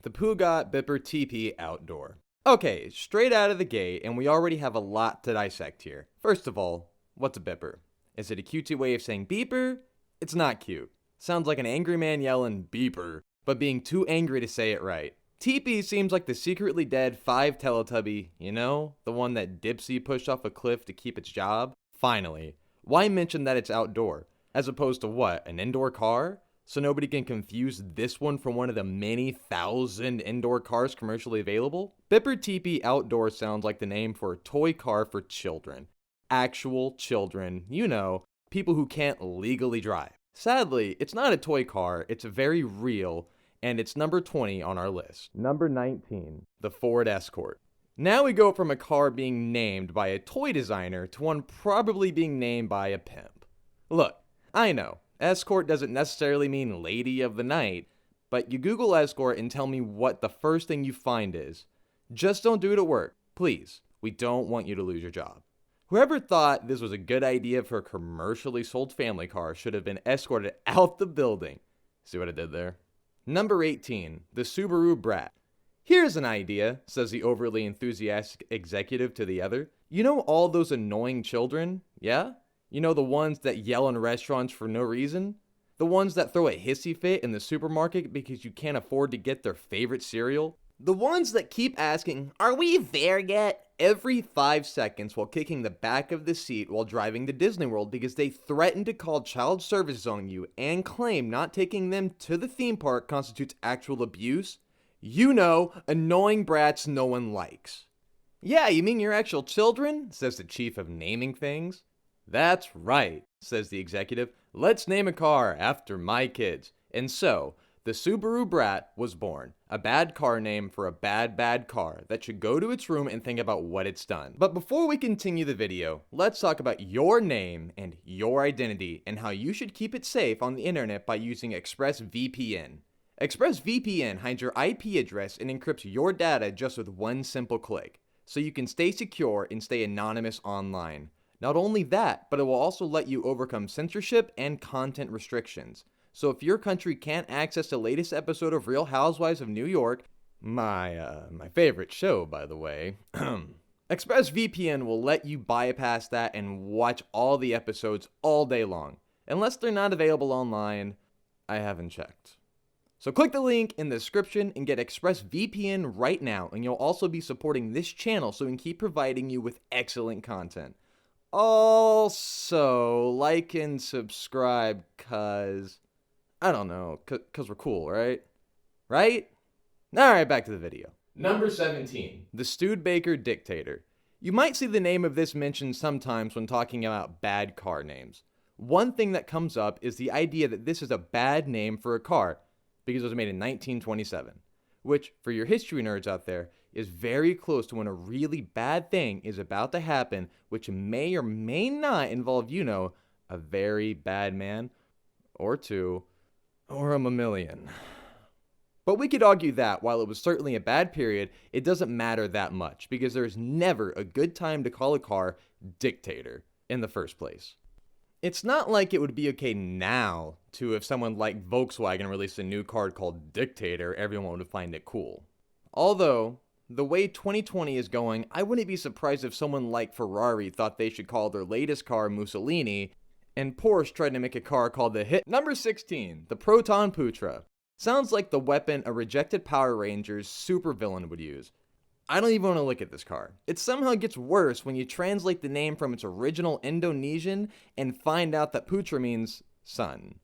The Peugeot Bipper TP Outdoor. Okay, straight out of the gate, and we already have a lot to dissect here. First of all, what's a bipper? Is it a cutesy way of saying beeper? It's not cute. Sounds like an angry man yelling beeper, but being too angry to say it right. TP seems like the secretly dead 5 Teletubby, you know? The one that Dipsy pushed off a cliff to keep its job? Finally, why mention that it's outdoor? As opposed to what, an indoor car? So nobody can confuse this one from one of the many thousand indoor cars commercially available? Bipper TP Outdoor sounds like the name for a toy car for children. Actual children, you know, people who can't legally drive. Sadly, it's not a toy car, it's very real, and it's number 20 on our list. Number 19, the Ford Escort. Now we go from a car being named by a toy designer to one probably being named by a pimp. Look, I know, Escort doesn't necessarily mean lady of the night, but you Google Escort and tell me what the first thing you find is. Just don't do it at work, please. We don't want you to lose your job. Whoever thought this was a good idea for a commercially sold family car should have been escorted out the building. See what I did there? Number 18, the Subaru Brat. Here's an idea, says the overly enthusiastic executive to the other. You know all those annoying children, yeah? You know the ones that yell in restaurants for no reason? The ones that throw a hissy fit in the supermarket because you can't afford to get their favorite cereal? The ones that keep asking, "Are we there yet?" every 5 seconds while kicking the back of the seat while driving to Disney World because they threaten to call child services on you and claim not taking them to the theme park constitutes actual abuse? You know, annoying brats no one likes. Yeah, you mean your actual children? Says the chief of naming things. That's right, says the executive. Let's name a car after my kids. And so, the Subaru Brat was born, a bad car name for a bad car that should go to its room and think about what it's done. But before we continue the video, let's talk about your name and your identity and how you should keep it safe on the internet by using ExpressVPN. ExpressVPN hides your IP address and encrypts your data just with one simple click, so you can stay secure and stay anonymous online. Not only that, but it will also let you overcome censorship and content restrictions. So if your country can't access the latest episode of Real Housewives of New York, my favorite show, by the way, ExpressVPN will let you bypass that and watch all the episodes all day long. Unless they're not available online, I haven't checked. So click the link in the description and get ExpressVPN right now, and you'll also be supporting this channel so we can keep providing you with excellent content. Also, like and subscribe, cause, I don't know, cause we're cool, right? Right? Alright, back to the video. Number 17, the Studebaker Dictator. You might see the name of this mentioned sometimes when talking about bad car names. One thing that comes up is the idea that this is a bad name for a car, because it was made in 1927, which, for your history nerds out there, is very close to when a really bad thing is about to happen, which may or may not involve, you know, a very bad man, or two, or a mammalian. But we could argue that, while it was certainly a bad period, it doesn't matter that much, because there's never a good time to call a car Dictator in the first place. It's not like it would be okay now to, if someone like Volkswagen released a new car called Dictator, everyone would find it cool. Although, the way 2020 is going, I wouldn't be surprised if someone like Ferrari thought they should call their latest car Mussolini, and Porsche tried to make a car called the hit. Number 16, the Proton Putra. Sounds like the weapon a rejected Power Rangers supervillain would use. I don't even want to look at this car. It somehow gets worse when you translate the name from its original Indonesian and find out that Putra means son.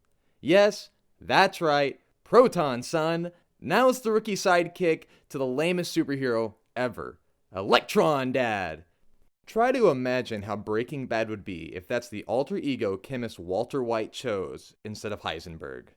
Yes, that's right, Proton son. Now it's the rookie sidekick to the lamest superhero ever, Electron Dad. Try to imagine how Breaking Bad would be if that's the alter ego chemist Walter White chose instead of Heisenberg.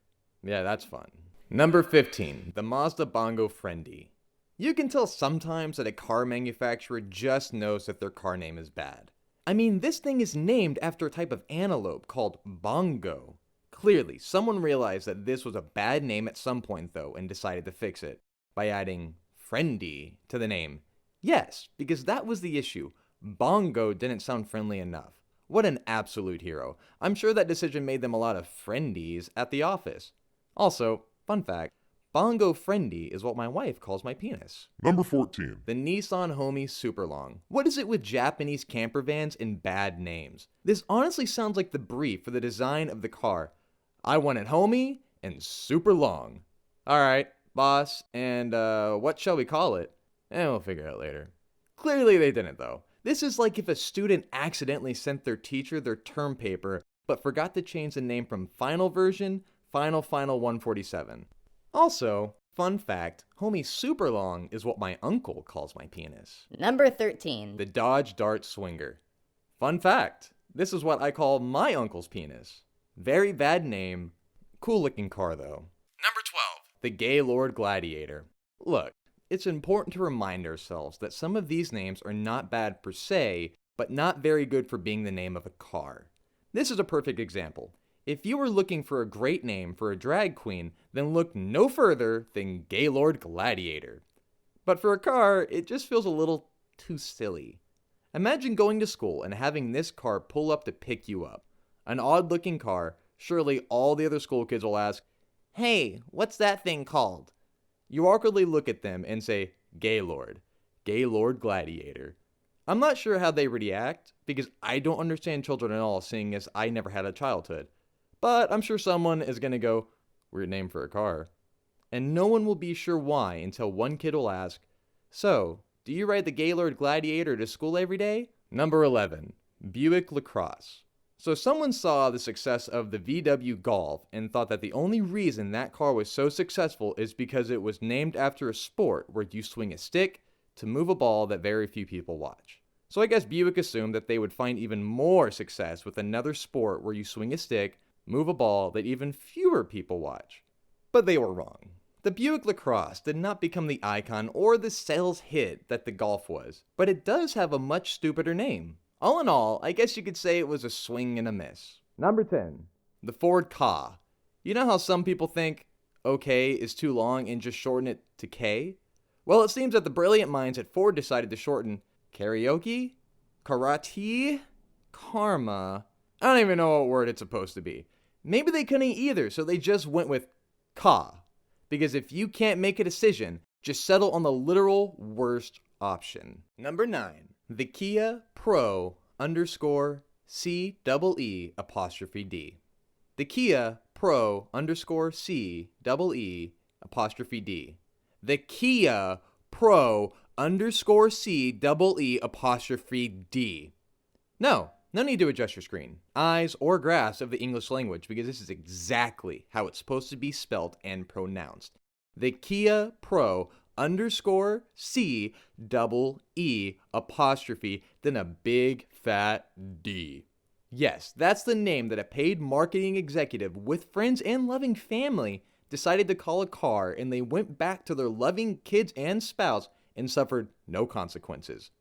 Yeah, that's fun. Number 15, the Mazda Bongo Friend Me. You can tell sometimes that a car manufacturer just knows that their car name is bad. I mean, this thing is named after a type of antelope called bongo. Clearly, someone realized that this was a bad name at some point though and decided to fix it by adding friendly to the name. Yes, because that was the issue. Bongo didn't sound friendly enough. What an absolute hero. I'm sure that decision made them a lot of friendies at the office. Also, fun fact, Bongo Friendy is what my wife calls my penis. Number 14. The Nissan Homie Superlong. What is it with Japanese camper vans and bad names? This honestly sounds like the brief for the design of the car. I want it homie and super long. Alright, boss, and what shall we call it? We'll figure it out later. Clearly they didn't though. This is like if a student accidentally sent their teacher their term paper but forgot to change the name from final version, final 147. Also, fun fact, homie super long is what my uncle calls my penis. Number 13. The Dodge Dart Swinger. Fun fact, this is what I call my uncle's penis. Very bad name, cool looking car though. Number 12. The Gaylord Gladiator. Look, it's important to remind ourselves that some of these names are not bad per se, but not very good for being the name of a car. This is a perfect example. If you were looking for a great name for a drag queen, then look no further than Gaylord Gladiator. But for a car, it just feels a little too silly. Imagine going to school and having this car pull up to pick you up. An odd-looking car, surely all the other school kids will ask, "Hey, what's that thing called?" You awkwardly look at them and say, Gaylord Gladiator. I'm not sure how they react, because I don't understand children at all, seeing as I never had a childhood. But I'm sure someone is going to go, weird name for a car. And no one will be sure why until one kid will ask, so, do you ride the Gaylord Gladiator to school every day? Number 11, Buick Lacrosse. So someone saw the success of the VW Golf and thought that the only reason that car was so successful is because it was named after a sport where you swing a stick to move a ball that very few people watch. So I guess Buick assumed that they would find even more success with another sport where you swing a stick, move a ball that even fewer people watch. But they were wrong. The Buick Lacrosse did not become the icon or the sales hit that the Golf was, but it does have a much stupider name. All in all, I guess you could say it was a swing and a miss. Number 10. The Ford Ka. You know how some people think OK is too long and just shorten it to K? Well, it seems that the brilliant minds at Ford decided to shorten karaoke, karate, karma. I don't even know what word it's supposed to be. Maybe they couldn't either, so they just went with Ka. Because if you can't make a decision, just settle on the literal worst option. Number 9. The Kia Pro _ CEE 'D. The Kia Pro _ CEE 'D. The Kia Pro _ CEE 'D. No need to adjust your screen, eyes, or grasp of the English language because this is exactly how it's supposed to be spelt and pronounced. The Kia Pro _ CEE ', then a big fat D. Yes, that's the name that a paid marketing executive with friends and loving family decided to call a car, and they went back to their loving kids and spouse and suffered no consequences.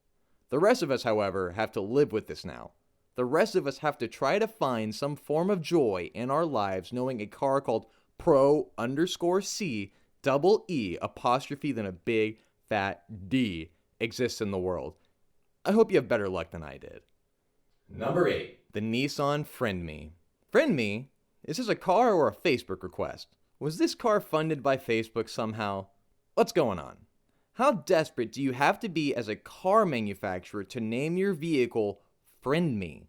The rest of us, however, have to live with this now. The rest of us have to try to find some form of joy in our lives knowing a car called Pro _ CEE then a big fat D exists in the world. I hope you have better luck than I did. Number 8. The Nissan Friend Me. Friend Me? Is this a car or a Facebook request? Was this car funded by Facebook somehow? What's going on? How desperate do you have to be as a car manufacturer to name your vehicle Friend Me?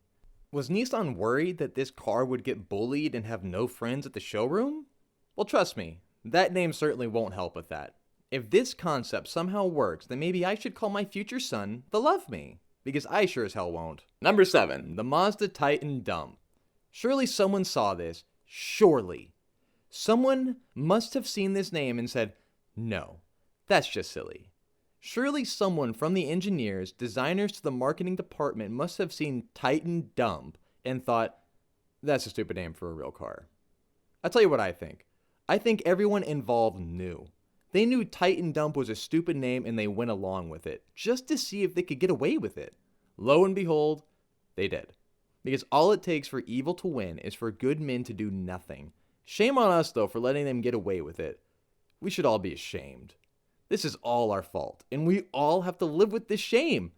Was Nissan worried that this car would get bullied and have no friends at the showroom? Well, trust me, that name certainly won't help with that. If this concept somehow works, then maybe I should call my future son the Love Me, because I sure as hell won't. Number 7, the Mazda Titan Dump. Surely someone saw this. Surely. Someone must have seen this name and said, no, that's just silly. Surely someone from the engineers, designers to the marketing department must have seen Titan Dump and thought, that's a stupid name for a real car. I'll tell you what I think. I think everyone involved knew. They knew Titan Dump was a stupid name and they went along with it, just to see if they could get away with it. Lo and behold, they did. Because all it takes for evil to win is for good men to do nothing. Shame on us, though, for letting them get away with it. We should all be ashamed. This is all our fault, and we all have to live with this shame.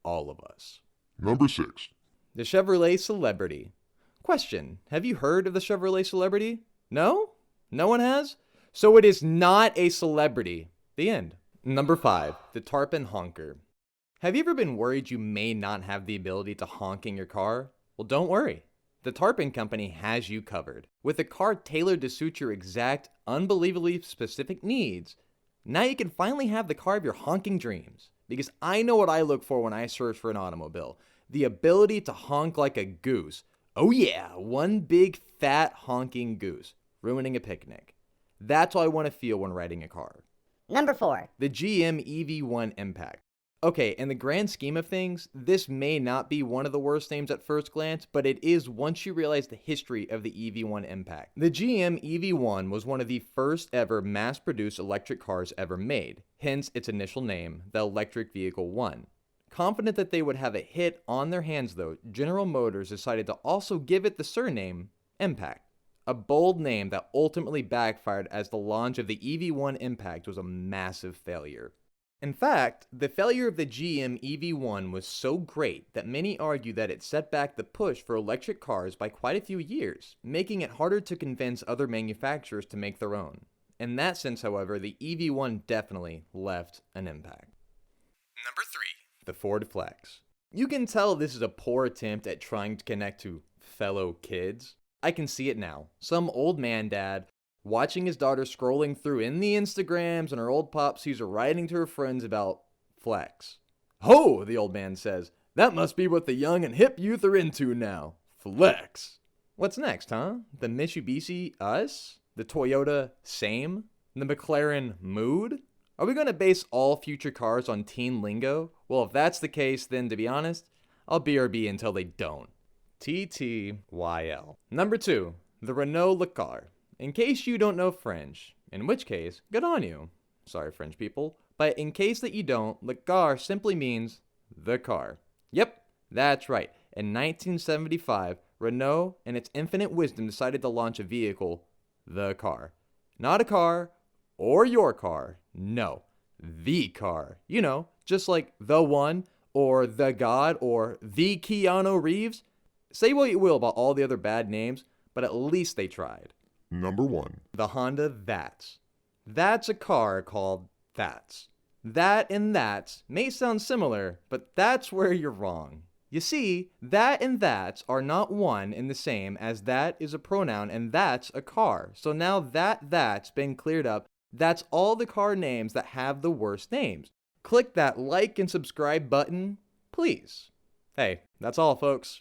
All of us. Number 6. The Chevrolet Celebrity. Question, have you heard of the Chevrolet Celebrity? No? No one has? So it is not a celebrity. The end. Number 5, the tarpon honker. Have you ever been worried you may not have the ability to honk in your car? Well, don't worry. The Tarpon Company has you covered. With a car tailored to suit your exact, unbelievably specific needs, now you can finally have the car of your honking dreams. Because I know what I look for when I search for an automobile. The ability to honk like a goose. Oh yeah, one big fat honking goose, ruining a picnic. That's how I want to feel when riding a car. Number 4. The GM EV1 Impact. Okay, in the grand scheme of things, this may not be one of the worst names at first glance, but it is once you realize the history of the EV1 Impact. The GM EV1 was one of the first ever mass-produced electric cars ever made, hence its initial name, the Electric Vehicle 1. Confident that they would have a hit on their hands though, General Motors decided to also give it the surname Impact. A bold name that ultimately backfired as the launch of the EV1 Impact was a massive failure. In fact, the failure of the GM EV1 was so great that many argue that it set back the push for electric cars by quite a few years, making it harder to convince other manufacturers to make their own. In that sense, however, the EV1 definitely left an impact. Number 3. The Ford Flex. You can tell this is a poor attempt at trying to connect to fellow kids. I can see it now. Some old man dad watching his daughter scrolling through in the Instagrams and her old pop sees her writing to her friends about Flex. Ho, the old man says, that must be what the young and hip youth are into now. Flex. What's next, huh? The Mitsubishi Us? The Toyota Same? The McLaren Mood? Are we going to base all future cars on teen lingo? Well, if that's the case, then to be honest, I'll BRB until they don't. TTYL. Number 2, the Renault Look Car. In case you don't know French, in which case, good on you. Sorry, French people. But in case that you don't, Le Car simply means the car. Yep, that's right. In 1975, Renault, in its infinite wisdom, decided to launch a vehicle, the car. Not a car or your car. No, the car. You know, just like the one or the God or the Keanu Reeves. Say what you will about all the other bad names, but at least they tried. Number 1. The Honda That's. That's a car called That's. That and That's may sound similar, but that's where you're wrong. You see, that and that's are not one and the same, as that is a pronoun and that's a car. So now that's been cleared up, that's all the car names that have the worst names. Click that like and subscribe button, please. Hey, that's all, folks.